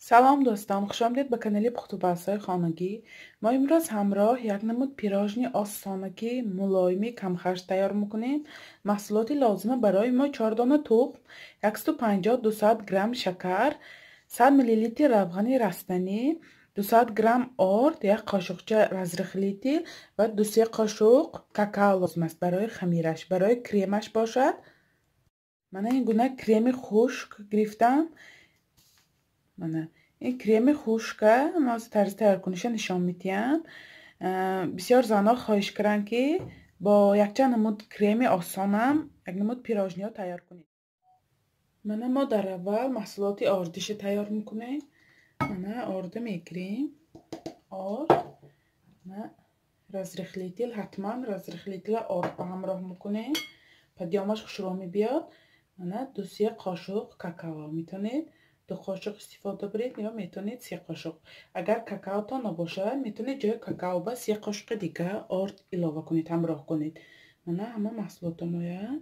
سلام دوستان، خوش آمدید به کانال پختوبحث‌های خانگی. ما امروز همراه یک نمود پیراژنی آسانگی ملایمی کم خرج تیار میکنیم. محصولات لازمه برای ما 4 دانه تخم، 150-200 گرم شکر، 100 میلی لیتر روغن رستنی، 200 گرم آرد، یک قاشقچه رزرخلیتی و 2-3 قاشق کاکائو لازم است برای خمیرش. برای کریمش باشد من این گونه کریم خشک گرفتم. این کریم خشکه ما از طرز تیار کنیش نشان میتیم. بسیار زنها خواهش کردن که با یک چند نمود کریم آسانم یک نمود پیراژنی ها تیار کنید. ما در اول محصولات آردش تیار میکنیم. آرد میگیریم. آرد رزرخلیتیل، حتما رزرخلیتیل آرد با همراه میکنیم. پدیامش خوشرامی بیاد. 2-3 قاشق کاکائو میتونید 2 قاشق استفاده برید یا میتونید 3 قاشق. اگر کاکائو تا نباشه میتونید جای کاکائو با 3 قاشق دیگه آرد اضافه کنید، همراه کنید. همه محصولات ما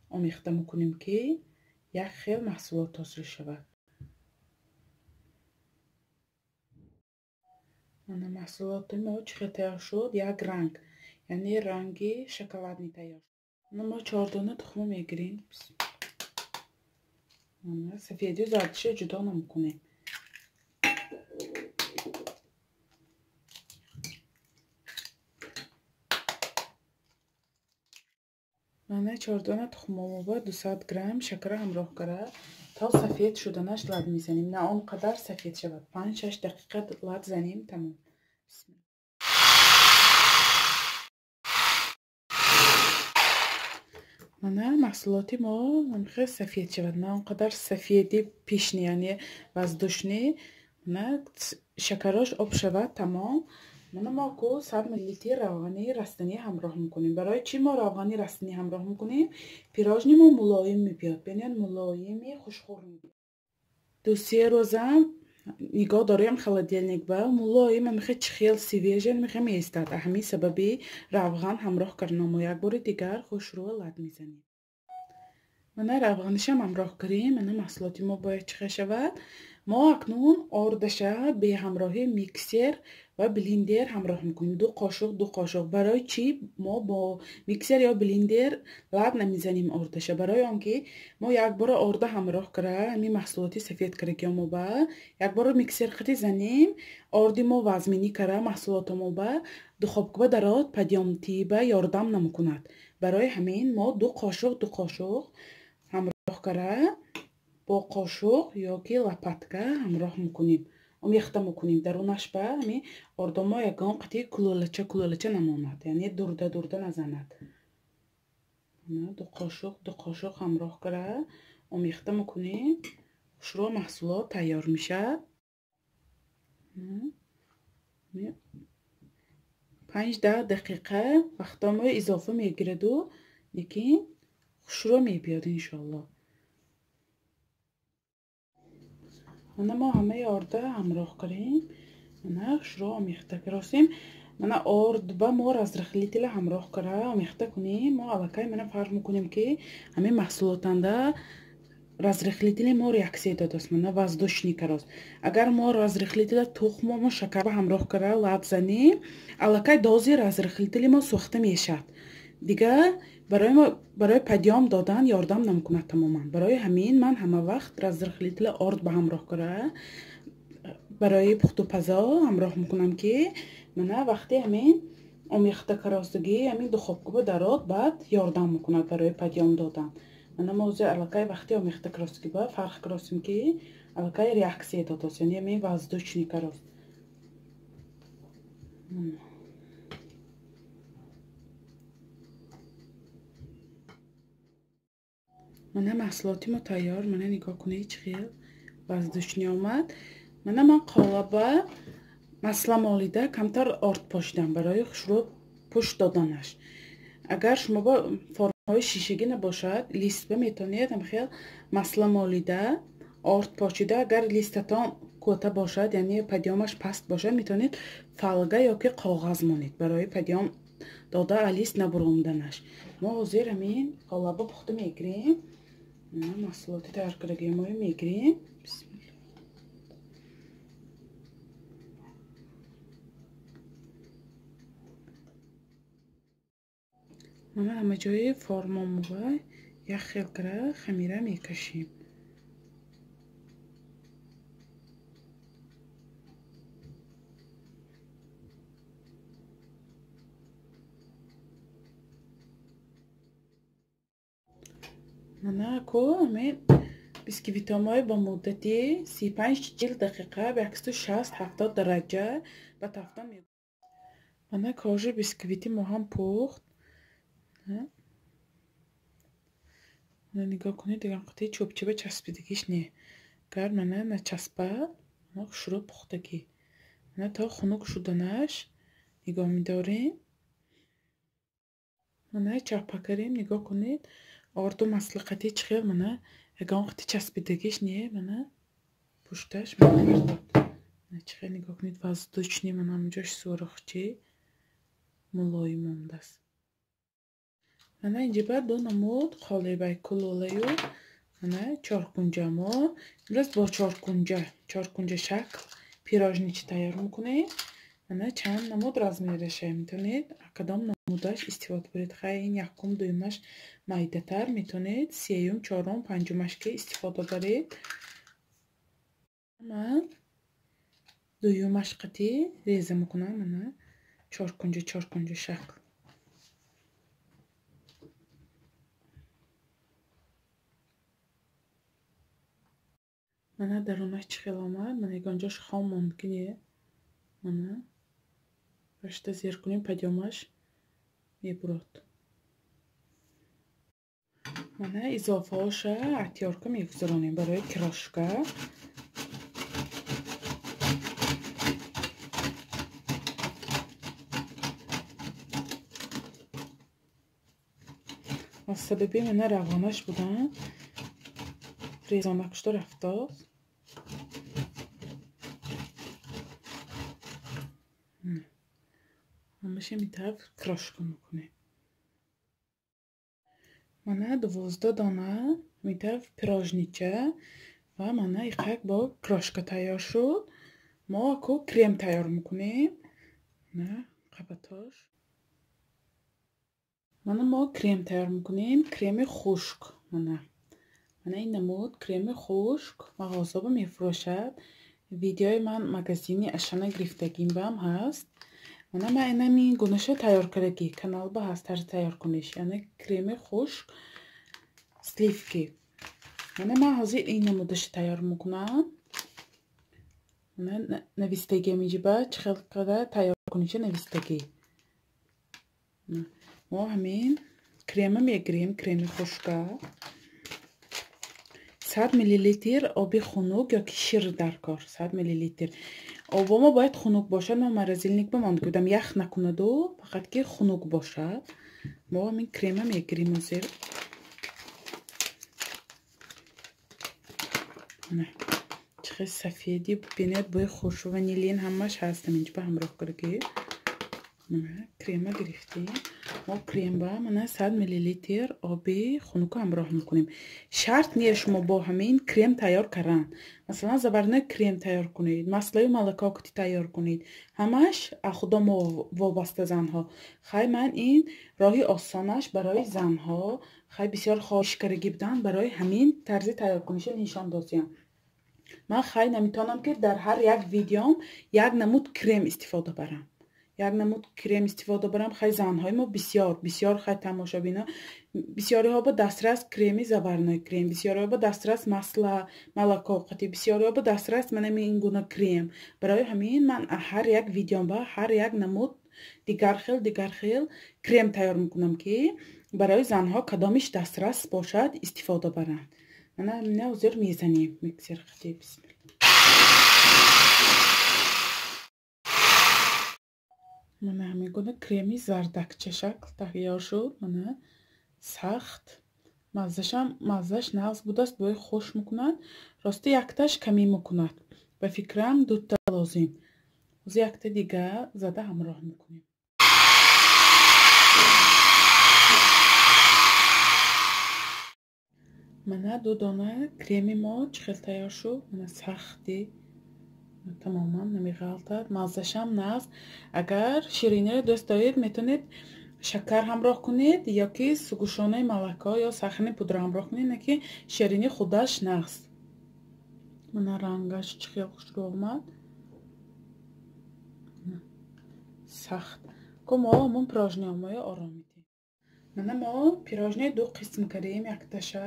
آمیخته میکنیم که یک خیل محصولات حاصل شود. محصولات ما چقدر تیار شد؟ یک رنگ، یعنی رنگی شکلاتنی تیار شد. ما 4 دانه تخم میگیریم. سفیدی و زردش جدا نمیکنیم. 4 دانه تخم مرغ 200 گرم شکر همراه کرده تا سفید شدنش لب میزنیم. نه آنقدر سفید شود، 5-6 دقیقه لب زنیم. تمام. محصولات ما نمیخواد سفید شود، نه آنقدر سفیدی پیش نی، یعنی وزدوشنی نه شکراش آب شود. تمام. ما کو 100 میلی لیتر روغن رستنی همراه میکنیم. برای چی ما روغن رستنی همراه میکنیم؟ پیراژنی ما ملایم میبیاد، ببینید ملایمی خوشخور میبیاد. 2-3 روزم نگاه داریم холодильник با ملایم میخواد خیلی سیویژن میخواد میستاد. همین سببی روغن همراه کردم. یک بار دیگر خوش رو لب میزنیم. روغنش هم همراه کردیم. محصولات ما باید چه شود؟ ما اکنون آردش به همراهی میکسر و بلندر همراه میکنیم. 2 قاشق. برای چی ما با میکسر یا بلندر لب نمیزنیم آردش؟ برای آنکه ما یک بار آرده همراه کرده همین محصولات سفید کرده ما با یک بار میکسر خطی زنیم، آردی ما وزمینی کرده محصولات ما با دخابکوبه درات پدیام تیبه یاردم نمیکند. برای همین ما 2 قاشق همراه کرده با قاشق یا که لپتکه همراه میکنیم. آمیخته میکنیم. درونش به همین آردما یکان قطعی کلولچه نماند، یعنی دورده نزند. 2 قاشق همراه کرده آمیخته میکنیم. شروع محصولات تیار میشه. 5-10 دقیقه وقتا ما اضافه میگیرد و یکی شروع میبیاد انشالله. ما همه آرده همراه کردیم. شروع آمیخته کردیم. آرد با ما رزرخلیتیل همراه کرده آمیخته کنیم. ما الکی فرق میکنیم که همه محصولاتنده رزرخلیتیل ما ریاکسیه داده است. وزدوشنی کراست. اگر ما رزرخلیتیل تخم ما شکر با همراه کرده لب زنیم، الکی دازی رزرخلیتیل ما سوخته میشد دیگه. برای پدیام دادن یاردم نمیکنه تماما. برای همین من همه وقت رزرخلیتیل آرد به همراه کرده برای پخت و پزا همراه میکنم که وقتی همین آمیخته کراستگی همین دخابکوبه درات بعد یاردم میکند برای پدیام دادن. موضوع الکی وقتی آمیخته کراستگی با فرق کراستیم که الکی ریاکسیه داده است، یعنی همین وزدوشنی کراست. محصولاتی ما تیار. نگاه کنید چقدر وزدوشنی آمد. من قالبه مثلا مالیده کمتر آرد پاشیدم برای شروع پشت دادنش. اگر شما با فرمای شیشگی نباشد لیست میتونید خیلی مثلا مالیده آرد پاشیده. اگر لیستتان کوته باشد یعنی پدیامش پست باشد میتونید فلگه یا که کاغذ مانید برای پدیام داده لیست نبروندنش. ما حاضر همین قالبه پخته میگیریم. محصولاتی تیار کردگی ما میگیریم. мана ҳама ҷои формомува як хелкара хамира мекашем. мана ко амин бисквитомой ба муддати 35-40 дақиқа ба 160-70 дараҷа ба тафта мегӯрам. мана кожи бисквити мо ҳам пухт. нигоҳ кунед дигар қати чӯбчиба часпидагиш не. гар мана начаспад шуруъ пухтагӣ. мана то хунук шуданаш нигоҳ медорем. мана чапакарем нигоҳ кунед орду маслиқати чихел мана ягон қати часпидагиш не. мана пушташ мекардад. чихел нигоҳ кунед воздучни мана ҳамҷош сурахчи мулоим мондааст. мана инҷиба ду намуд қолебаи кулолаю мана чоркунҷамо имрӯз бо чоркунҷа шакл пирожничи тайёр мекунем. мана чанд намуд размераше метавонед кадом намудаш истифода баред. хай ин якум дуюмаш майдатар метавонед сеюм чорум панҷумашки истифода баред. ман дуюмаш қати реза мекунам. мана чоркунҷа шакл. мана дарунаш чӣ хел омад. мана ягонҷош хом монд ки не. мана рашта зер кунем падёмаш мебурад. мана изофаоша атёрка мегузаронем барои крошка. аз сабаби мана равғанаш будан резонакшто рафтод. ҳамаша метав крошка мекунем. мана 12 дона метав пирожнича ва мана иқак бо крошка тайёр шуд. мо аку крем тайёр мекунем. мана қабатош. мана мо крем тайёр мекунем. креми хушк. мана ин намуд креми хушк мағозаба мефурӯшад. видеои ман магазини ашана гирифтагим бам ҳаст. мана ман инамин гунаша тайёр кардагӣ каналба ҳаст тарзи тайёр куниш. яъне креми хушк сливки. мана ман ҳозир ин намудаша тайёр мекунам. мана навистагӣ меҷиба чӣ хел қадар тайёр куниша навистагӣ. мо ҳамин крема мегирем. креми хушка 100 мл оби хунук ёки шир дар кор. 100 мл оба мо бояд хунук бошад. мо морозилник ба монд гудам ях накунаду фақат ки хунук бошад. мо ҳамин крема мегирем ҳозир. чӣ хел сафеди бинед бои хуш ванилин ҳамаш ҳаст. ҳаминҷа ба ҳамроҳ кардагӣ. крема гирифтем. мо кремба мана 100 мл оби хунука ҳамроҳ мекунем. шарт нест шумо бо ҳамин крем тайёр кардан. масалан заварной крем тайёр кунед. маслаю молококати тайёр кунед. ҳамаш ахудо мо вобаста занҳо. хай ман ин роҳи осонаш барои занҳо хай бисёр хоҳишкарагӣ будан барои ҳамин тарзи тайёр куниша нишон додем. ман хай наметавонам ки дар ҳар як видеом як намуд крем истифода барам. хай занҳои мо бисёр хай тамошобино бисёриҳо ба дастрас креми заварной крем, бисёриҳо ба дастрас масла молокоқати, бисёриҳо ба дастрас манами ин гуна крем. барои ҳамин ман ҳар як видеом ба ҳар як намуд дигар хел крем тайёр мекунам ки барои занҳо кадомиш дастрас бошад истифода баранд. мана ҳамина ҳозир мезанем миксер хати. бисмилла. мана ҳамин гуна креми зардакча шакл тайёр шуд. мана сахт маззаш нағз будааст. бои хуш мекунад. рости якташ камӣ мекунад. ба фикрам дута лозим. ҳозир якта дига зада ҳамроҳ мекунем. мана ду дона креми мо чӣ хел тайёр шуд. мана сахти тамоман намеғалтад. маззашам нағз. агар шириниро дӯст доред метавонед шакар ҳамроҳ кунед ё ки сугушонаи малака ё сахани пудра ҳамроҳ кунед, на ки ширини худаш нағз. мана рангаш чӣ хел хушрӯ омад. сахт ко мо ҳамон пирожниҳои ором медем. мана мо пирожни ду қисм кардем, якташа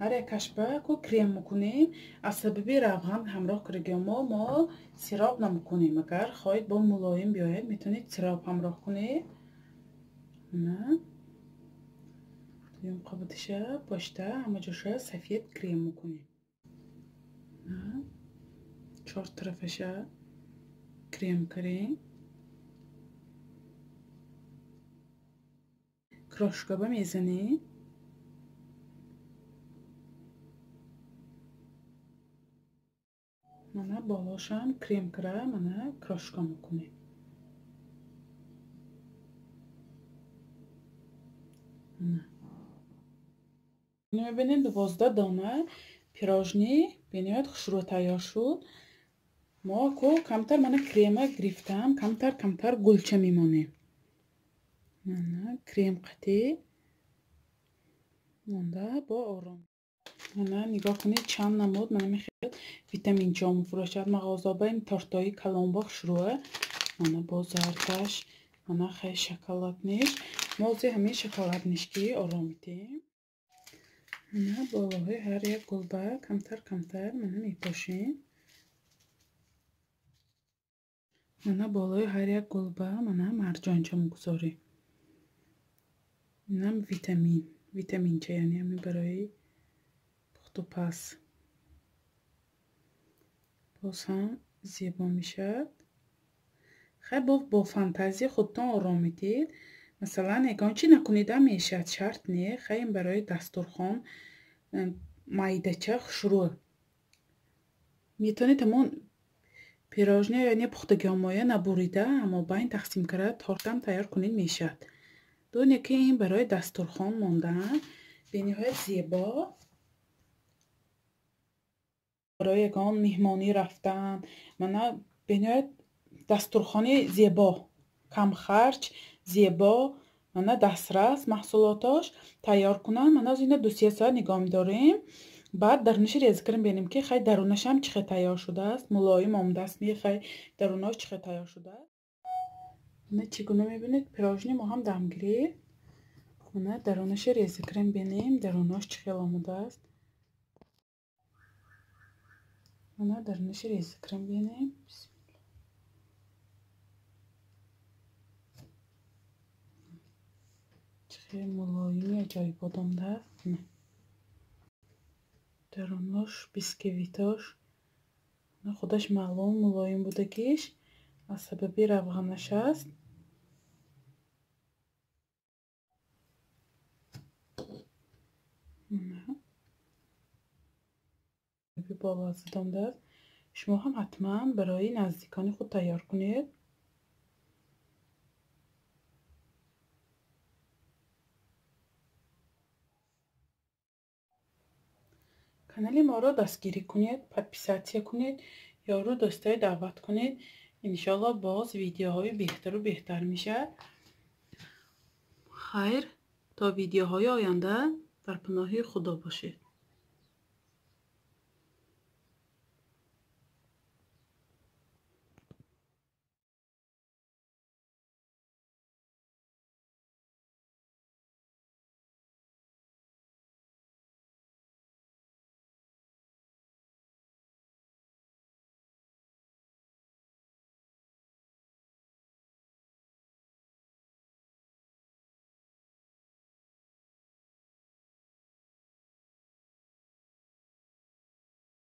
ҳар якашба ко крем мекунем. аз сабаби равған ҳамроҳ кардагиҳо мо сироп намекунем. агар хоҳед бо мулоим биёяд, метавонед сироп ҳамроҳ кунед. мана дуюм қабаташа пошта ҳамаҷоша сафед крем мекунем. чор тарафаша крем кардем. крошкаба мезанем. мана болошам крем кара, мана крошка мекунем. мебинед 12 дона пирожни бинёд хушрӯ тайёр шуд. мо ко камтар мана крема гирифтам, камтар гулча мемонем. мана крем қатӣ монда бо ором. мана нигоҳ кунед чанд намуд мана мехел витаминчиҳо мефурӯшад мағозаба. ин тортои калонба хушрӯа. мана бо зардаш, мана хай шоколадниш. мо ози ҳамин шоколаднишки ором медем. мана болоҳои ҳар як гулба камтар мана мепошем. мана болои ҳар як гулба мана марҷонча мегузорем. инам витаминча, яъне ҳамин барои пухту пас. боз ҳам зебо мешавад. хай бо фантазия худтон ором медед. масалан ягон чӣ накунидам мешавад, шарт не. хай ин барои дастурхон майдача хушрӯ. метавонед ҳамон пирожни яъне пухтагиҳомоя набурида амобайн тақсим карда тортам тайёр кунед мешавад. дуне ки ин барои дастурхон мондан бениҳоят зебо. барои ягон меҳмонӣ рафтан мана бениҳоят дастурхони зебо, камхарч, зебо, мана дастрас маҳсулотош тайёр кунан. мана аз ина 2-3 соат нигоҳ медорем. баъд дарунаши реза кардем бинем ки хай дарунашам чӣ хел тайёр шудааст, мулоим омадааст, ме хай дарунаш чӣ хел тайёр шудааст. мана чӣ гуна мебинед пирожни мо ҳам дам гирифт. мана дарунаши реза кардем бинем дарунаш чӣ хел омадааст. мана дарунаши реза кардем бинем. чӣ хел мулоими аҷоибот омадааст. дарунаш бисквитош худаш маълум мулоим будагиш аз сабаби равғанаш аст. болаззат омадааст. шумо ҳам ҳатман барои наздикони худ тайёр кунед. канали моро дастгирӣ кунед, подписатсия кунед, ёру дӯстаи даъват кунед. иншоалло боз видеоҳои беҳтару беҳтар мешавад. хайр, то видеоҳои оянда дар паноҳи худо бошед.